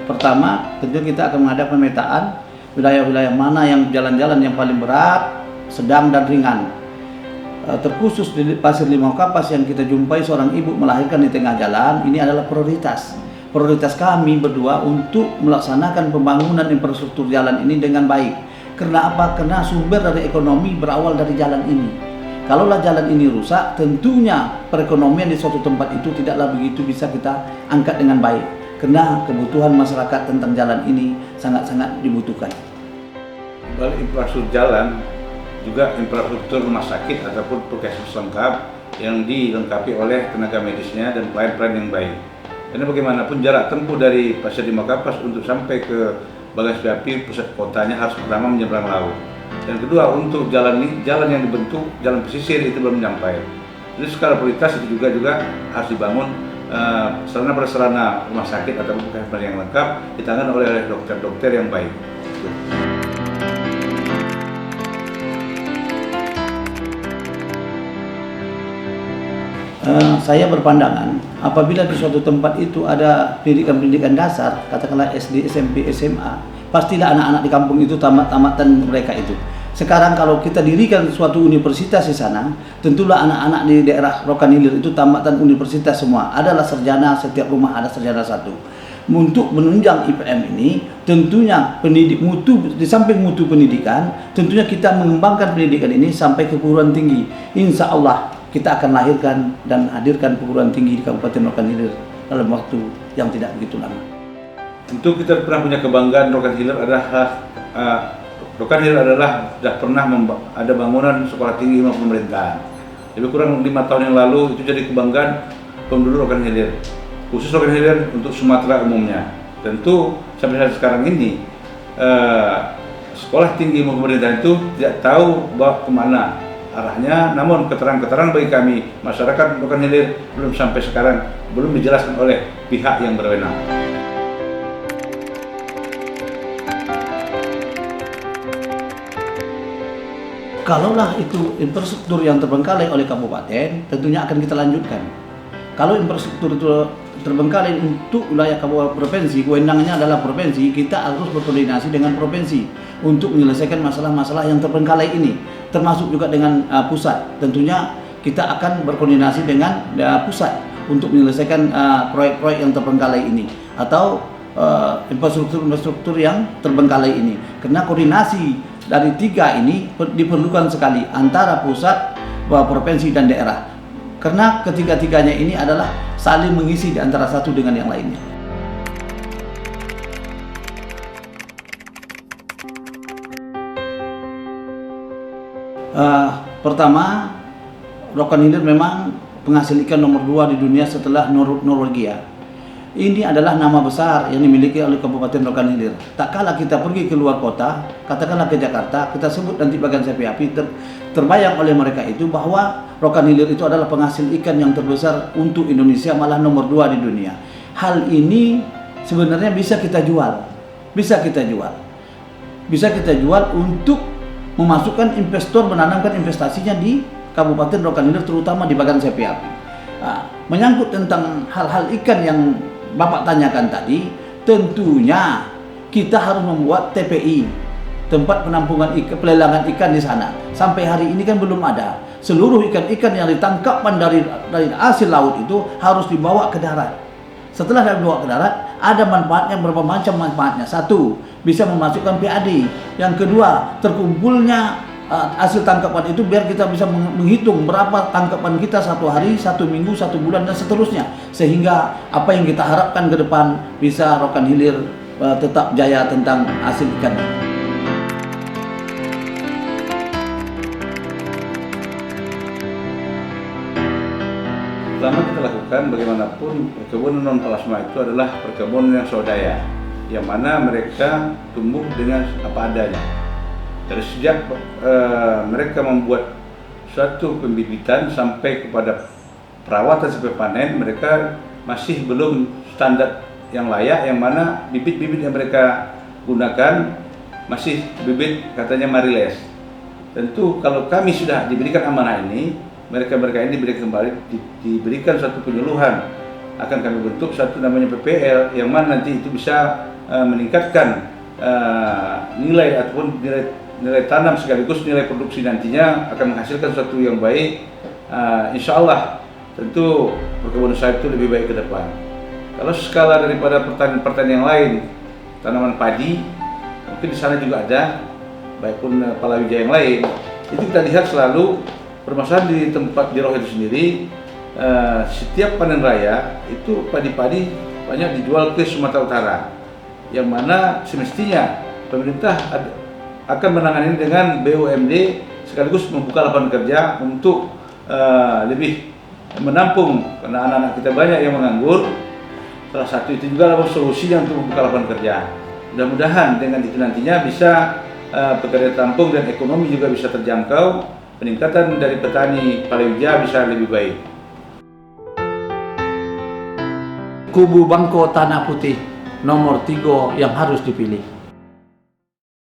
Pertama, tentu kita akan mengadakan pemetaan wilayah-wilayah mana yang jalan-jalan yang paling berat, sedang dan ringan. Terkhusus di Pasir Limau Kapas yang kita jumpai seorang ibu melahirkan di tengah jalan, ini adalah prioritas. Prioritas kami berdua untuk melaksanakan pembangunan infrastruktur jalan ini dengan baik. Karena apa? Karena sumber dari ekonomi berawal dari jalan ini. Kalaulah jalan ini rusak, tentunya perekonomian di suatu tempat itu tidaklah begitu bisa kita angkat dengan baik. Karena kebutuhan masyarakat tentang jalan ini sangat-sangat dibutuhkan. Balik infrastruktur jalan, juga infrastruktur rumah sakit ataupun puskesmas lengkap yang dilengkapi oleh tenaga medisnya dan pelayan-pelayan yang baik. Karena bagaimanapun jarak tempuh dari Pasir Limau Kapas untuk sampai ke Bagasbeh pusat kotanya harus pertama menyeberang laut. Dan kedua, untuk jalan yang dibentuk, jalan pesisir itu belum sampai. Jadi skala prioritas itu juga harus dibangun sarana-prasarana rumah sakit ataupun puskesmas yang lengkap ditangani oleh dokter-dokter yang baik. Saya berpandangan apabila di suatu tempat itu ada pendidikan dasar, katakanlah SD, SMP, SMA, pastilah anak-anak di kampung itu tamat-tamatan mereka itu. Sekarang kalau kita dirikan suatu universitas di sana, tentulah anak-anak di daerah Rokan Hilir itu tamatan universitas semua. Adalah sarjana, setiap rumah ada sarjana satu. Untuk menunjang IPM ini, tentunya mutu, di samping mutu pendidikan, tentunya kita mengembangkan pendidikan ini sampai ke perguruan tinggi. Insya Allah kita akan lahirkan dan hadirkan perguruan tinggi di Kabupaten Rokan Hilir dalam waktu yang tidak begitu lama. Tentu kita pernah punya kebanggaan Rokan Hilir adalah Rokan Hilir sudah pernah ada bangunan sekolah tinggi ilmu pemerintahan. Lebih kurang 5 tahun yang lalu itu jadi kebanggaan penduduk Rokan Hilir, khusus Rokan Hilir untuk Sumatera umumnya. Tentu sampai saat sekarang ini sekolah tinggi ilmu pemerintahan itu tidak tahu bahwa kemana arahnya, namun keterangan bagi kami masyarakat Rokan Hilir belum sampai sekarang belum dijelaskan oleh pihak yang berwenang. Kalaulah itu infrastruktur yang terbengkalai oleh kabupaten, tentunya akan kita lanjutkan. Kalau infrastruktur itu terbengkalai untuk wilayah kabupaten provinsi, kewenangannya adalah provinsi, kita harus berkoordinasi dengan provinsi untuk menyelesaikan masalah-masalah yang terbengkalai ini, termasuk juga dengan pusat. Tentunya kita akan berkoordinasi dengan pusat untuk menyelesaikan proyek-proyek yang terbengkalai ini atau infrastruktur yang terbengkalai ini. Karena koordinasi dari 3 ini diperlukan sekali antara pusat, provinsi dan daerah. Karena ketiga-tiganya ini adalah saling mengisi di antara satu dengan yang lainnya. Pertama, Rokan Hilir memang penghasil ikan nomor 2 di dunia setelah Norwegia. Ini adalah nama besar yang dimiliki oleh Kabupaten Rokan Hilir. Tak kala kita pergi ke luar kota, katakanlah ke Jakarta, kita sebut nanti bagian Sepiapi, terbayang oleh mereka itu bahwa Rokan Hilir itu adalah penghasil ikan yang terbesar untuk Indonesia, malah nomor 2 di dunia. Hal ini sebenarnya bisa kita jual, bisa kita jual untuk memasukkan investor menanamkan investasinya di Kabupaten Rokan Hilir, terutama di bagian Sepiapi. Menyangkut tentang hal-hal ikan yang Bapak tanyakan tadi, tentunya kita harus membuat TPI, tempat penampungan ikan, pelelangan ikan di sana. Sampai hari ini kan belum ada. Seluruh ikan-ikan yang ditangkapkan dari hasil laut itu harus dibawa ke darat. Setelah dibawa ke darat, ada manfaatnya, berapa macam manfaatnya. 1, bisa memasukkan PAD. Yang kedua, terkumpulnya hasil tangkapan itu biar kita bisa menghitung berapa tangkapan kita 1 hari, 1 minggu, 1 bulan dan seterusnya, sehingga apa yang kita harapkan ke depan bisa Rokan Hilir tetap jaya tentang hasil ikan. Pertama kita lakukan bagaimanapun perkebunan non plasma itu adalah perkebunan yang swadaya, yang mana mereka tumbuh dengan apa adanya. Dari sejak mereka membuat suatu pembibitan sampai kepada perawatan sampai panen, mereka masih belum standar yang layak, yang mana bibit-bibit yang mereka gunakan masih bibit katanya Mariles. Tentu kalau kami sudah diberikan amanah ini, mereka ini diberikan suatu penyuluhan, akan kami bentuk satu namanya PPL, yang mana nanti itu bisa meningkatkan nilai ataupun nilai tanam sekaligus nilai produksi nantinya akan menghasilkan sesuatu yang baik. Insya Allah tentu perkebunan sawit itu lebih baik ke depan. Kalau skala daripada pertanian yang lain, tanaman padi, mungkin di sana juga ada, baik pun palawija yang lain, itu kita lihat selalu permasalahan di tempat di Roh itu sendiri. Setiap panen raya itu padi-padi banyak dijual ke Sumatera Utara, yang mana semestinya pemerintah akan menangani dengan BUMD sekaligus membuka lapangan kerja untuk lebih menampung, karena anak-anak kita banyak yang menganggur. Salah satu itu juga adalah solusinya untuk membuka lapangan kerja. Mudah-mudahan dengan itu nantinya bisa pekerjaan tampung dan ekonomi juga bisa terjangkau, peningkatan dari petani palawija bisa lebih baik. Kubu Bangko Tanah Putih nomor 3 yang harus dipilih.